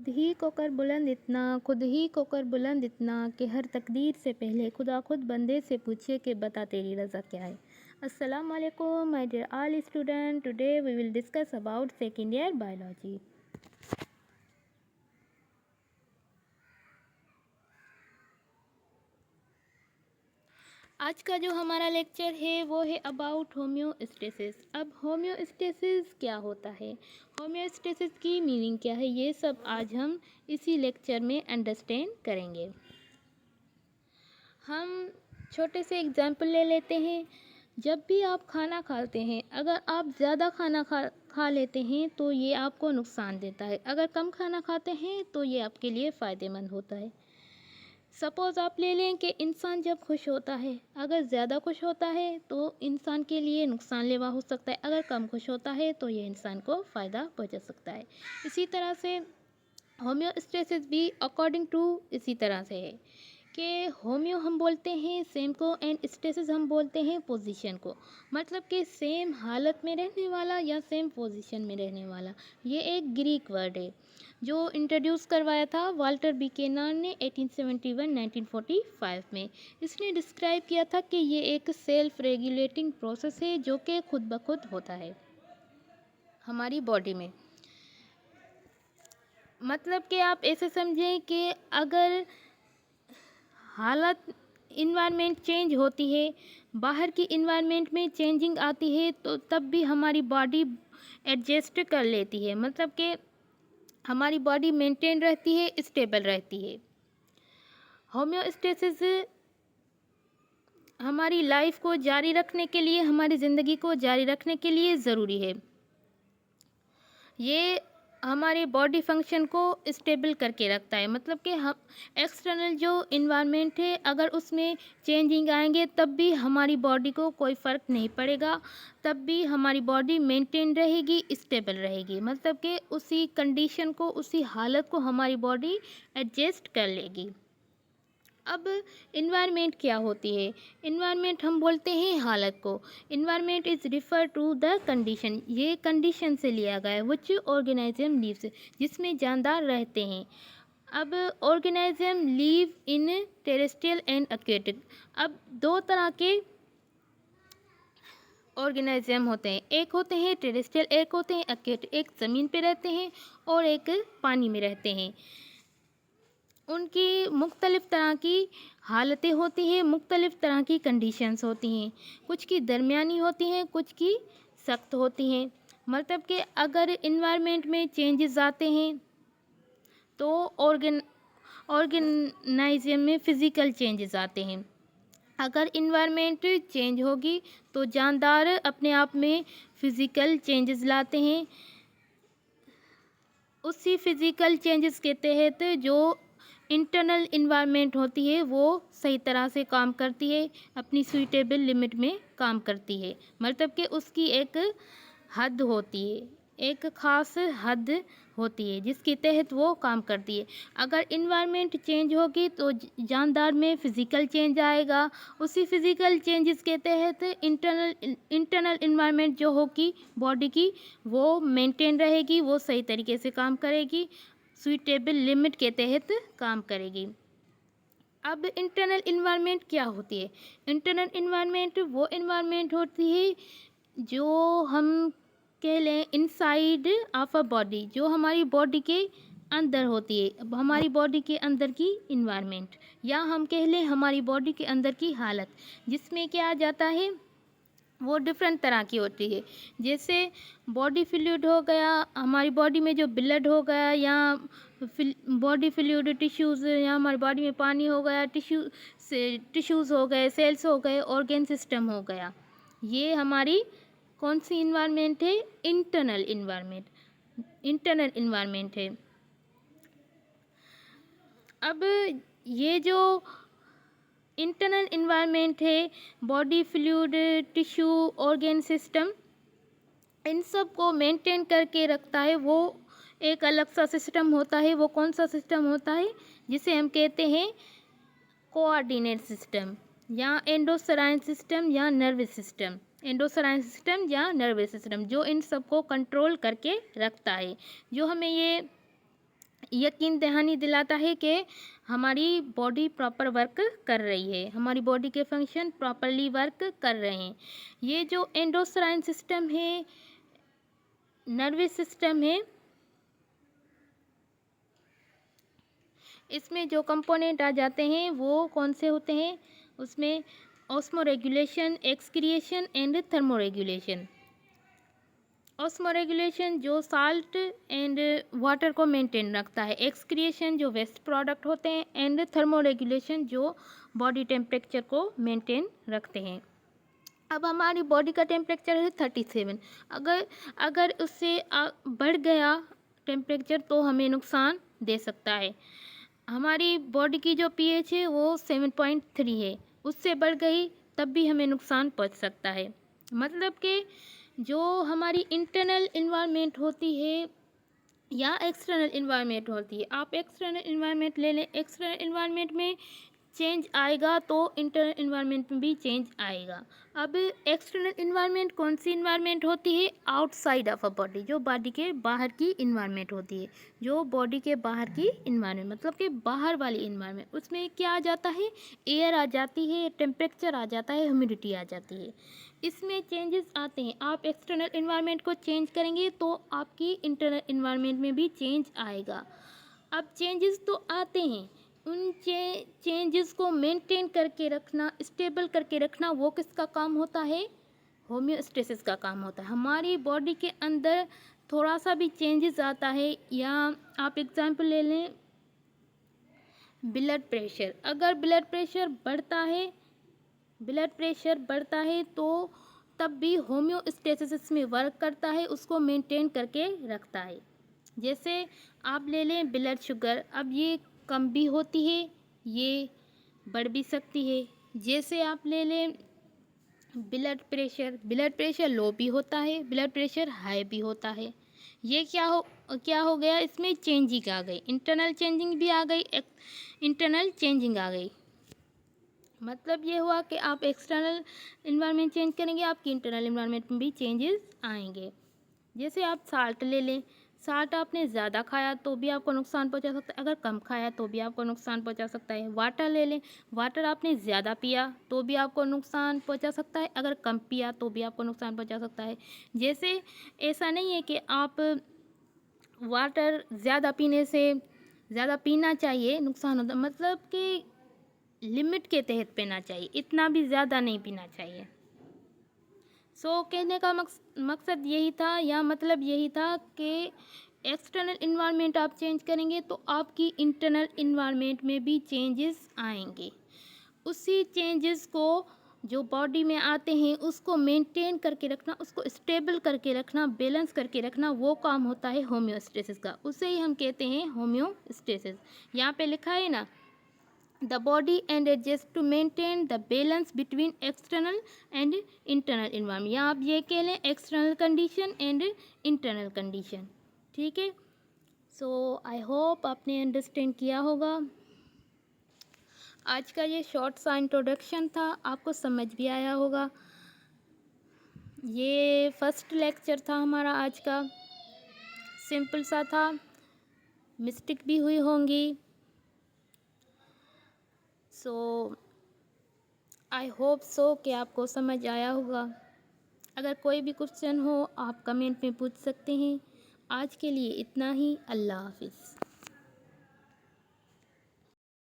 ही को कर बुलंद इतना, खुद ही को कर बुलंद इतना कि हर तकदीर से पहले खुदा खुद बंदे से पूछे कि बता तेरी रज़ा क्या है। अस्सलाम वालेकुम my dear all student, today we will discuss about second year biology. आज का जो हमारा लेक्चर है वो है अबाउट होम्योस्टेसिस। अब होम्योस्टेसिस क्या होता है, होम्योस्टेसिस की मीनिंग क्या है, ये सब आज हम इसी लेक्चर में अंडरस्टैंड करेंगे। हम छोटे से एग्जाम्पल ले लेते हैं। जब भी आप खाना खाते हैं, अगर आप ज़्यादा खाना खा लेते हैं तो ये आपको नुकसान देता है, अगर कम खाना खाते हैं तो ये आपके लिए फ़ायदेमंद होता है। सपोज़ आप ले लें कि इंसान जब खुश होता है, अगर ज़्यादा खुश होता है तो इंसान के लिए नुकसानलेवा हो सकता है, अगर कम खुश होता है तो ये इंसान को फ़ायदा पहुंचा सकता है। इसी तरह से होम्योस्टेसिस भी अकॉर्डिंग टू इसी तरह से है कि होम्यो हम बोलते हैं सेम को एंड स्टेसिस हम बोलते हैं पोजीशन को, मतलब कि सेम हालत में रहने वाला या सेम पोजीशन में रहने वाला। ये एक ग्रीक वर्ड है जो इंट्रोड्यूस करवाया था वाल्टर बिकेनन ने 1871-1945 में। इसने डिस्क्राइब किया था कि ये एक सेल्फ रेगुलेटिंग प्रोसेस है जो कि खुद ब खुद होता है हमारी बॉडी में। मतलब कि आप ऐसे समझें कि अगर हालत इन्वायरमेंट चेंज होती है, बाहर की इन्वायरमेंट में चेंजिंग आती है तो तब भी हमारी बॉडी एडजस्ट कर लेती है, मतलब कि हमारी बॉडी मेंटेन रहती है, स्टेबल रहती है। होम्योस्टेसिस हमारी लाइफ को जारी रखने के लिए, हमारी ज़िंदगी को जारी रखने के लिए ज़रूरी है। ये हमारे बॉडी फंक्शन को स्टेबल करके रखता है, मतलब कि हम एक्सटर्नल जो इन्वायरमेंट है अगर उसमें चेंजिंग आएंगे तब भी हमारी बॉडी को कोई फ़र्क नहीं पड़ेगा, तब भी हमारी बॉडी मेंटेन रहेगी, स्टेबल रहेगी, मतलब कि उसी कंडीशन को, उसी हालत को हमारी बॉडी एडजस्ट कर लेगी। अब इन्वायरमेंट क्या होती है, इन्वायरमेंट हम बोलते हैं हालत को। Environment is refer to the condition, ये कंडीशन से लिया गया है विच ऑर्गेनिज्म लीव्स, जिसमें जानदार रहते हैं। अब organism leave in terrestrial and aquatic. अब दो तरह के ऑर्गेनिज्म होते हैं, एक होते हैं टेरेस्ट्रियल, एक होते हैं एक्वेटिक। एक ज़मीन पे रहते हैं और एक पानी में रहते हैं। उनकी मुख्तलिफ़ तरह की हालतें होती हैं, मुख्तलिफ़ तरह की कंडीशंस होती हैं, कुछ की दरमियानी होती हैं, कुछ की सख्त होती हैं। मतलब कि अगर इन्वायरमेंट में चेंजेस आते हैं तो ऑर्गेनाइज़म में फ़िज़िकल चेंजेस आते हैं। अगर इन्वायरमेंट चेंज होगी तो जानदार अपने आप में फ़िज़िकल चेंजेस लाते हैं। उसी फ़िज़िकल चेंजेस के तहत जो इंटरनल इन्वायरमेंट होती है वो सही तरह से काम करती है, अपनी सूटेबल लिमिट में काम करती है, मतलब कि उसकी एक हद होती है, एक ख़ास हद होती है जिसके तहत वो काम करती है। अगर इन्वायरमेंट चेंज होगी तो जानदार में फ़िज़िकल चेंज आएगा, उसी फ़िज़िकल चेंजेस के तहत इंटरनल इन्वायरमेंट जो होगी बॉडी की वो मेंटेन रहेगी, वो सही तरीके से काम करेगी, सूटेबल लिमिट के तहत काम करेगी। अब इंटरनल इन्वायरमेंट क्या होती है, इंटरनल इन्वायरमेंट वो इन्वायरमेंट होती है जो हम कह लें इनसाइड ऑफ अ बॉडी, जो हमारी बॉडी के अंदर होती है, हमारी बॉडी के अंदर की इन्वायरमेंट, या हम कह लें हमारी बॉडी के अंदर की हालत, जिसमें क्या आ जाता है वो डिफरेंट तरह की होती है। जैसे बॉडी फ्लूइड हो गया, हमारी बॉडी में जो ब्लड हो गया, या बॉडी फ्लूइड टिश्यूज़, या हमारी बॉडी में पानी हो गया, टिश्यूज़ हो गए, सेल्स हो गए, ऑर्गन सिस्टम हो गया, ये हमारी कौन सी इन्वायरमेंट है, इंटरनल इन्वायरमेंट है। अब ये जो इंटरनल इन्वायरमेंट है, body fluid, tissue, organ system, इन सब को मेंटेन करके रखता है वो एक अलग सा सिस्टम होता है। वो कौन सा सिस्टम होता है, जिसे हम कहते हैं कोऑर्डिनेट सिस्टम, या एंडोक्राइन सिस्टम, या नर्वस सिस्टम। एंडोक्राइन सिस्टम या नर्वस सिस्टम जो इन सब को कंट्रोल करके रखता है, जो हमें ये यकीन दहानी दिलाता है कि हमारी बॉडी प्रॉपर वर्क कर रही है, हमारी बॉडी के फंक्शन प्रॉपरली वर्क कर रहे हैं। ये जो एंडोक्राइन सिस्टम है, नर्वस सिस्टम है, इसमें जो कंपोनेंट आ जाते हैं वो कौन से होते हैं? उसमें osmo regulation, excretion and thermo regulation. Osmo regulation जो साल्ट एंड वाटर को मेंटेन रखता है, एक्सक्रिएशन जो वेस्ट प्रोडक्ट होते हैं, एंड थर्मो रेगुलेशन जो बॉडी टेम्परेचर को मेंटेन रखते हैं। अब हमारी बॉडी का टेम्परेचर है 37। अगर उससे बढ़ गया टेम्परेचर तो हमें नुकसान दे सकता है। हमारी बॉडी की जो पीएच है वो 7.3 है, उससे बढ़ गई तब भी हमें नुकसान पहुंच सकता है। मतलब कि जो हमारी इंटरनल इन्वायरमेंट होती है या एक्सटर्नल इन्वायरमेंट होती है, आप एक्सटर्नल इन्वायरमेंट ले लें, एक्सटर्नल इन्वायरमेंट में चेंज आएगा तो इंटरनल इन्वायरमेंट में भी चेंज आएगा। अब एक्सटर्नल इन्वायरमेंट कौन सी इन्वायरमेंट होती है? आउटसाइड ऑफ अ बॉडी, जो बॉडी के बाहर की इन्वायरमेंट होती है, जो बॉडी के बाहर की इन्वायरमेंट मतलब कि बाहर वाली इन्वायरमेंट। उसमें क्या आ जाता है? एयर आ जाती है, टेम्परेचर आ जाता है, ह्यूमिडिटी आ जाती है, इसमें चेंजेस आते हैं। आप एक्सटर्नल इन्वायरमेंट को चेंज करेंगे तो आपकी इंटरनल इन्वायरमेंट में भी चेंज आएगा। अब चेंजेस तो आते हैं, उन चेंजेस को मेंटेन करके रखना, स्टेबल करके रखना, वो किसका काम होता है? होम्योस्टेसिस का काम होता है। हमारी बॉडी के अंदर थोड़ा सा भी चेंजेस आता है, या आप एग्जांपल ले लें ब्लड प्रेशर। अगर ब्लड प्रेशर बढ़ता है तो तब भी होम्योस्टेसिस में वर्क करता है, उसको मेंटेन करके रखता है। जैसे आप ले लें ब्लड शुगर, अब ये कम भी होती है, ये बढ़ भी सकती है। जैसे आप ले लें ब्लड प्रेशर लो भी होता है, ब्लड प्रेशर हाई भी होता है। ये क्या हो गया? इसमें चेंजिंग आ गई, इंटरनल चेंजिंग भी आ गई, इंटरनल चेंजिंग आ गई। मतलब ये हुआ कि आप एक्सटर्नल इन्वायरमेंट चेंज करेंगे, आपकी इंटरनल इन्वायरमेंट में भी चेंजेस आएंगे। जैसे आप साल्ट ले लें, साल्ट आपने ज़्यादा खाया तो भी आपको नुकसान पहुंचा सकता है, अगर कम खाया तो भी आपको नुकसान पहुंचा सकता है। वाटर ले लें, वाटर आपने ज़्यादा पिया तो भी आपको नुकसान पहुंचा सकता है, अगर कम पिया तो भी आपको नुकसान पहुंचा सकता है। जैसे ऐसा नहीं है कि आप वाटर ज़्यादा पीने से ज़्यादा पीना चाहिए नुकसान होता, मतलब कि लिमिट के तहत पीना चाहिए, इतना भी ज़्यादा नहीं पीना चाहिए। कहने का मकसद यही था, या मतलब यही था कि एक्सटर्नल इन्वायरमेंट आप चेंज करेंगे तो आपकी इंटरनल इन्वायरमेंट में भी चेंजेस आएंगे। उसी चेंजेस को जो बॉडी में आते हैं उसको मेंटेन करके रखना, उसको स्टेबल करके रखना, बैलेंस करके रखना, वो काम होता है होम्योस्टेसिस का। उसे ही हम कहते हैं होम्योस्टेसिस। यहाँ पे लिखा है ना, the body and adjust to maintain the balance between external and internal environment, या आप ये कह लें external condition and internal condition। ठीक है, सो आई होप आपने अंडरस्टैंड किया होगा। आज का ये शॉर्ट सा इंट्रोडक्शन था, आपको समझ भी आया होगा। ये फर्स्ट लेक्चर था हमारा आज का, सिंपल सा था, मिस्टेक भी हुई होंगी। सो आई होप सो कि आपको समझ आया होगा। अगर कोई भी क्वेश्चन हो आप कमेंट में पूछ सकते हैं। आज के लिए इतना ही, अल्लाह हाफिज़।